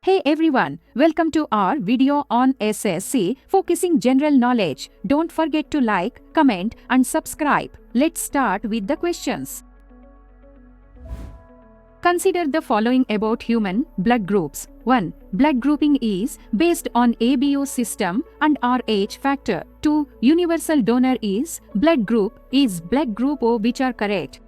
Hey everyone, welcome to our video on SSC focusing general knowledge. Don't forget to like, comment and subscribe. Let's start with the questions. Consider the following about human blood groups. 1. Blood grouping is based on ABO system and Rh factor. 2. Universal donor is blood group O, which are correct.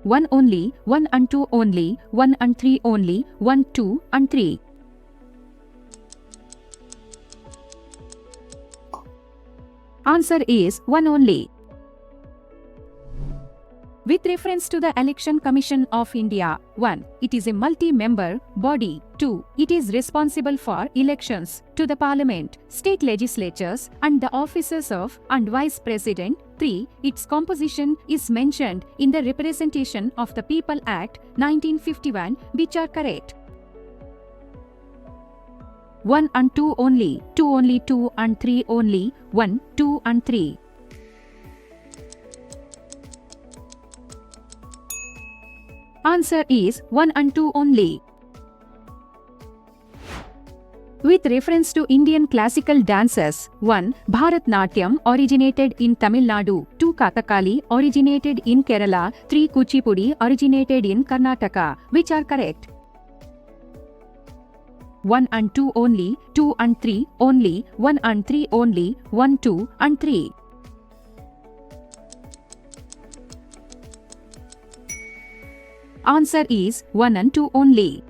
1 only, 1 and 2 only, 1 and 3 only, 1, 2 and 3. Answer is 1 only. With reference to the Election Commission of India, 1. It is a multi-member body. 2. It is responsible for elections to the Parliament, state legislatures and the offices of and Vice President. 3. Its composition is mentioned in the Representation of the People Act 1951, which are correct. 1 and 2 only, 2 only, 2 and 3 only, 1, 2 and 3. Answer is 1 and 2 only. With reference to Indian classical dances, 1. Bharatnatyam originated in Tamil Nadu, 2. Kathakali originated in Kerala, 3. Kuchipudi originated in Karnataka, which are correct. 1 and 2 only, 2 and 3 only, 1 and 3 only, 1, 2 and 3. Answer is 1 and 2 only.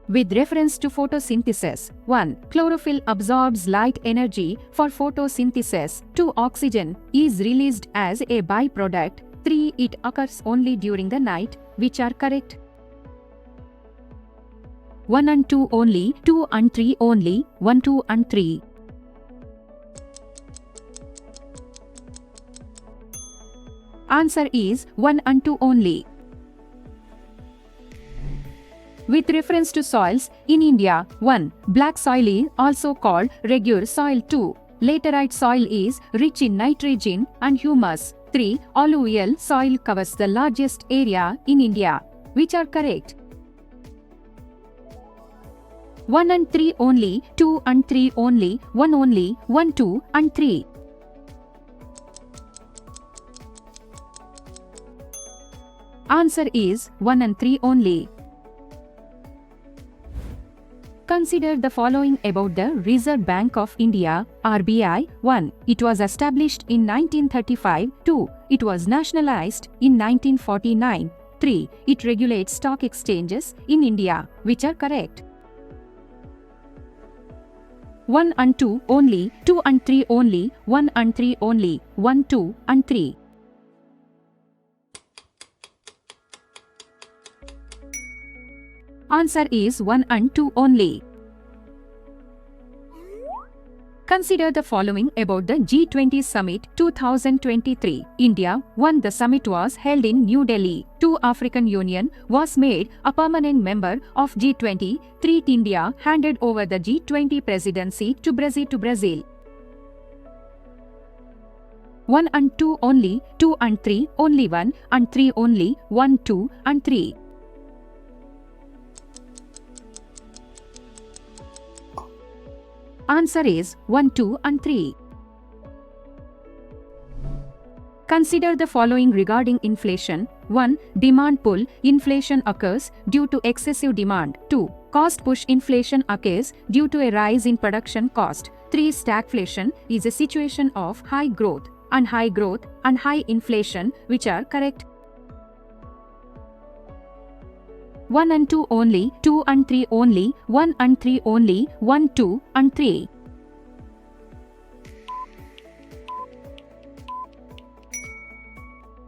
With reference to photosynthesis, 1. Chlorophyll absorbs light energy for photosynthesis. 2. Oxygen is released as a byproduct. 3. It occurs only during the night, which are correct. 1 and 2 only, 2 and 3 only, 1, 2 and 3. Answer is 1 and 2 only. With reference to soils in India, 1. Black soil is also called regular soil. 2. Laterite soil is rich in nitrogen and humus. 3. Alluvial soil covers the largest area in India, which are correct. 1 and 3 only, 2 and 3 only, 1 only, 1, 2 and 3. Answer is 1 and 3 only. Consider the following about the Reserve Bank of India, RBI. 1. It was established in 1935. 2. It was nationalized in 1949. 3. It regulates stock exchanges in India, which are correct. 1 and 2 only, 2 and 3 only, 1 and 3 only, 1, 2 and 3. Answer is 1 and 2 only. Consider the following about the G20 Summit 2023. India won. The summit was held in New Delhi. 2. African Union was made a permanent member of G20. 3. India handed over the G20 presidency to Brazil. 1 and 2 only, 2 and 3 only, 1 and 3 only, 1, 2 and 3. Answer is 1, 2 and 3. Consider the following regarding inflation. 1. Demand pull inflation occurs due to excessive demand. 2. Cost push inflation occurs due to a rise in production cost. 3. Stagflation is a situation of high growth and high inflation, which are correct. 1 and 2 only, 2 and 3 only, 1 and 3 only, 1, 2 and 3.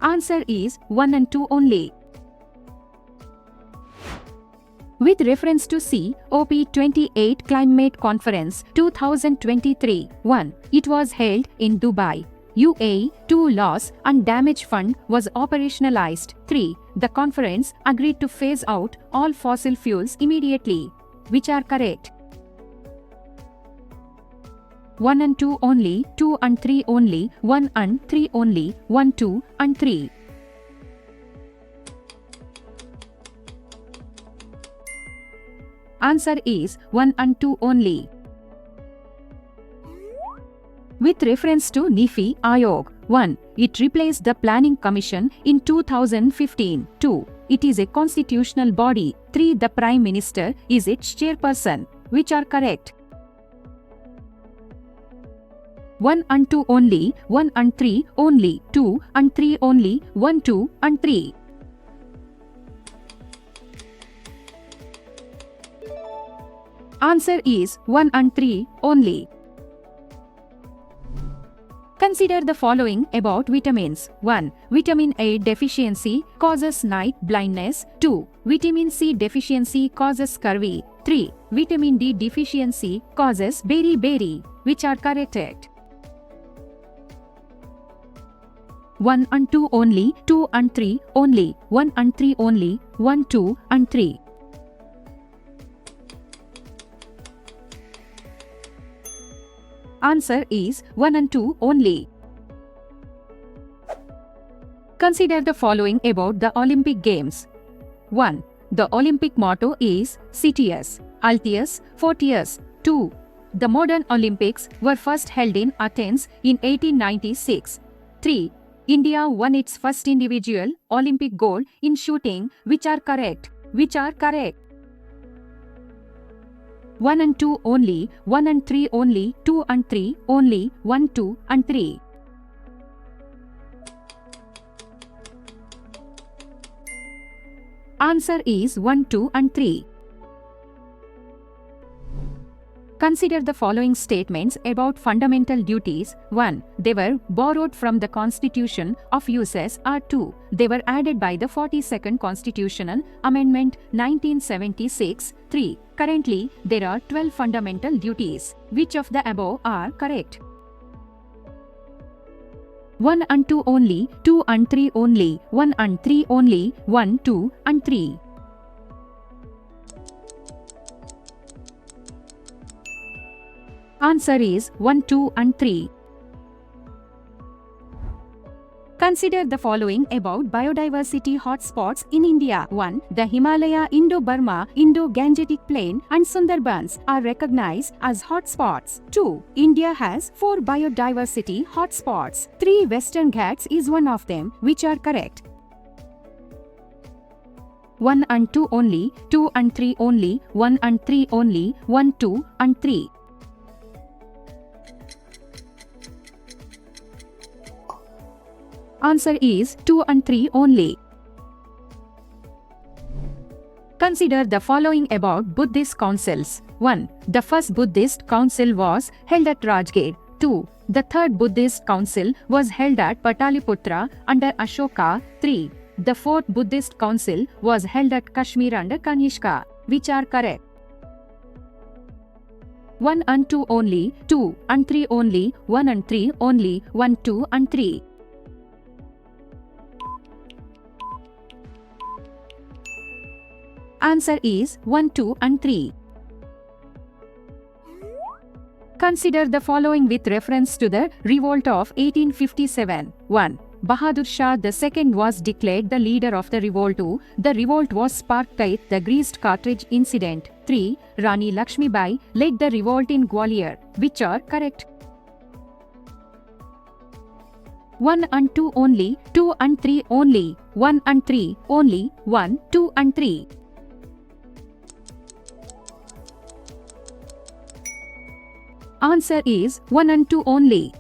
Answer is 1 and 2 only. With reference to COP28 Climate Conference 2023, 1. It was held in Dubai, UAE. 2. Loss and damage fund was operationalized. 3. The conference agreed to phase out all fossil fuels immediately, which are correct. 1 and 2 only, 2 and 3 only, 1 and 3 only, 1, 2 and 3. Answer is 1 and 2 only. With reference to NIFI Ayog, 1. It replaced the Planning Commission in 2015. 2. It is a constitutional body. 3. The Prime Minister is its chairperson. Which are correct? 1 and 2 only, 1 and 3 only, 2 and 3 only, 1, 2 and 3. Answer is 1 and 3 only. Consider the following about vitamins. 1. Vitamin A deficiency causes night blindness. 2. Vitamin C deficiency causes scurvy. 3. Vitamin D deficiency causes beriberi. Which are correct? 1 and 2 only, 2 and 3 only, 1 and 3 only, 1, 2 and 3. Answer is 1 and 2 only. Consider the following about the Olympic Games. 1. The Olympic motto is Citius, Altius, Fortius. 2. The modern Olympics were first held in Athens in 1896. 3. India won its first individual Olympic gold in shooting. Which are correct? 1 and 2 only, 1 and 3 only, 2 and 3 only, 1, 2 and 3. Answer is 1, 2 and 3. Consider the following statements about fundamental duties. 1. They were borrowed from the Constitution of USSR. 2. They were added by the 42nd Constitutional Amendment 1976. 3. Currently, there are 12 fundamental duties. Which of the above are correct? 1 and 2 only, 2 and 3 only, 1 and 3 only, 1, 2 and 3. Answer is 1, 2 and 3. Consider the following about biodiversity hotspots in India. 1. The Himalaya, Indo-Burma, Indo-Gangetic Plain and Sundarbans are recognized as hotspots. 2. India has 4 biodiversity hotspots. 3. Western Ghats is one of them. Which are correct? 1 and 2 only, 2 and 3 only, 1 and 3 only, 1, 2 and 3. Answer is 2 and 3 only. Consider the following about Buddhist councils. 1. The first Buddhist council was held at Rajgir. 2. The third Buddhist council was held at Pataliputra under Ashoka. 3. The fourth Buddhist council was held at Kashmir under Kanishka. Which are correct? 1 and 2 only, 2 and 3 only, 1 and 3 only, 1, 2 and 3. Answer is 1, 2 and 3. Consider the following with reference to the revolt of 1857. 1. Bahadur Shah II was declared the leader of the revolt. 2. The revolt was sparked by the greased cartridge incident. 3. Rani Lakshmibai led the revolt in Gwalior. Which are correct? 1 and 2 only, 2 and 3 only, 1 and 3 only, 1, 2 and 3. Answer is 1 and 2 only.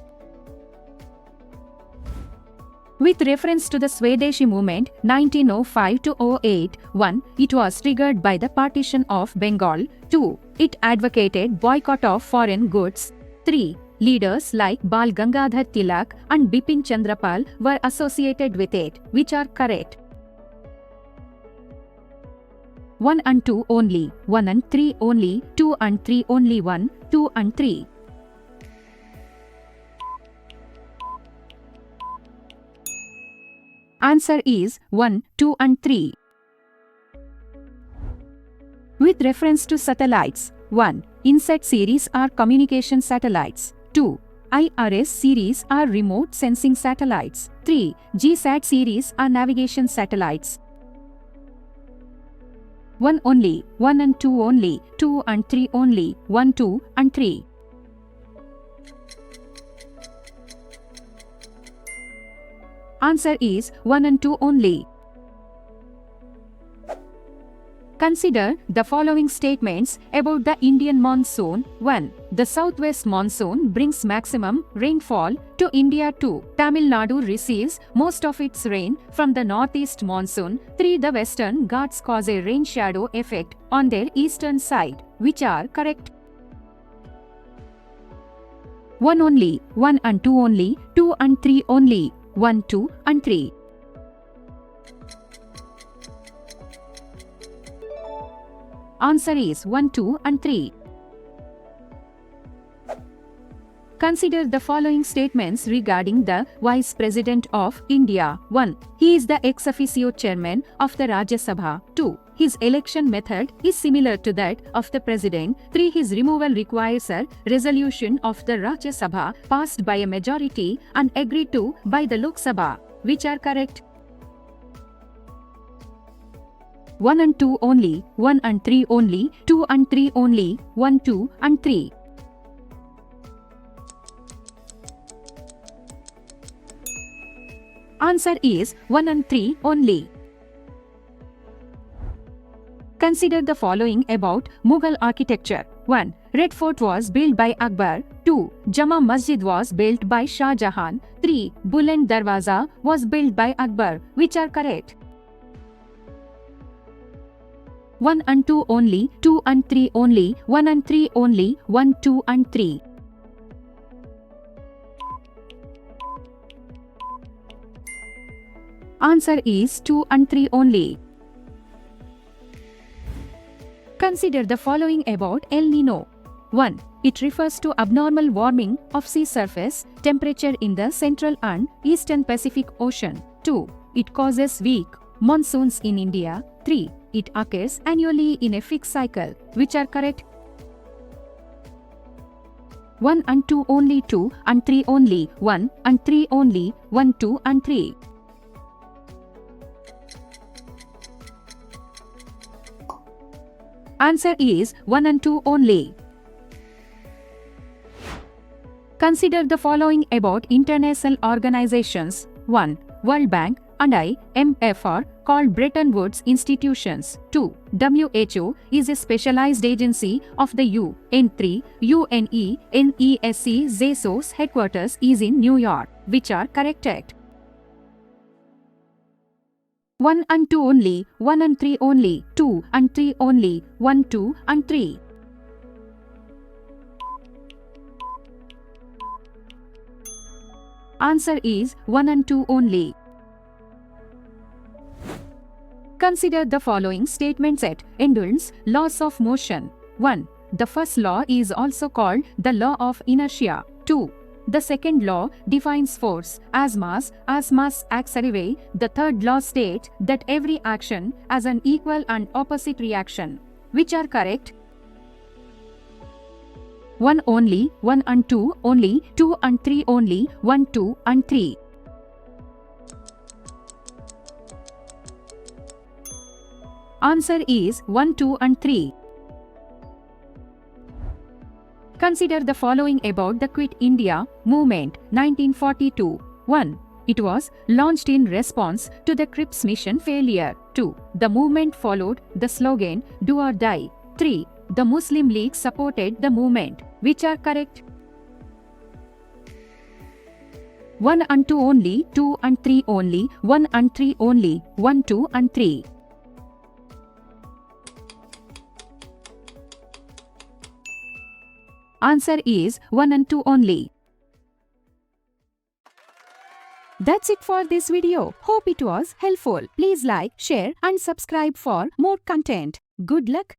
With reference to the Swadeshi movement 1905 to 08, 1. It was triggered by the partition of Bengal. 2. It advocated boycott of foreign goods. 3. Leaders like Bal Gangadhar Tilak and Bipin Chandrapal were associated with it. Which are correct? 1 and 2 only, 1 and 3 only, 2 and 3 only, 1, 2 and 3. Answer is 1, 2 and 3. With reference to satellites. 1. INSAT series are communication satellites. 2. IRS series are remote sensing satellites. 3. GSAT series are navigation satellites. 1 only, 1 and 2 only, 2 and 3 only, 1, 2 and 3. Answer is 1 and 2 only. Consider the following statements about the Indian monsoon. 1. The southwest monsoon brings maximum rainfall to India. 2. Tamil Nadu receives most of its rain from the northeast monsoon. 3. The western Ghats cause a rain shadow effect on their eastern side. Which are correct? 1 only, 1 and 2 only, 2 and 3 only, 1, 2 and 3. Answer is 1, 2 and 3. Consider the following statements regarding the Vice President of India. 1. He is the ex officio chairman of the Rajya Sabha. 2. His election method is similar to that of the President. 3. His removal requires a resolution of the Rajya Sabha passed by a majority and agreed to by the Lok Sabha. Which are correct? 1 and 2 only, 1 and 3 only, 2 and 3 only, 1, 2 and 3. Answer is 1 and 3 only. Consider the following about Mughal architecture. 1. Red Fort was built by Akbar. 2. Jama Masjid was built by Shah Jahan. 3. Buland Darwaza was built by Akbar. Which are correct? 1 and 2 only, 2 and 3 only, 1 and 3 only, 1, 2 and 3. Answer is 2 and 3 only. Consider the following about El Nino. 1. It refers to abnormal warming of sea surface temperature in the Central and Eastern Pacific Ocean. 2. It causes weak monsoons in India. 3. It occurs annually in a fixed cycle. Which are correct? 1 and 2 only, 2 and 3 only, 1 and 3 only, 1, 2 and 3. Answer is 1 and 2 only. Consider the following about international organizations. 1. World Bank and IMF are called Bretton Woods institutions. 2. WHO is a specialized agency of the UN. 3. UNESC's headquarters is in New York. Which are correct? 1 and 2 only, 1 and 3 only, 2 and 3 only, 1, 2 and 3. Answer is 1 and 2 only. Consider the following statements at endurance laws of motion. 1. The first law is also called the law of inertia. 2. The second law defines force as mass acts away. The third law states that every action has an equal and opposite reaction. Which are correct? 1 only, 1 and 2 only, 2 and 3 only, 1, 2 and 3. Answer is 1, 2 and 3. Consider the following about the Quit India movement 1942. 1. It was launched in response to the Cripps mission failure. 2. The movement followed the slogan Do or Die. 3. The Muslim League supported the movement. Which are correct? 1 and 2 only, 2 and 3 only, 1 and 3 only, 1, 2 and 3. Answer is 1 and 2 only. That's it for this video. Hope it was helpful. Please like, share and subscribe for more content. Good luck.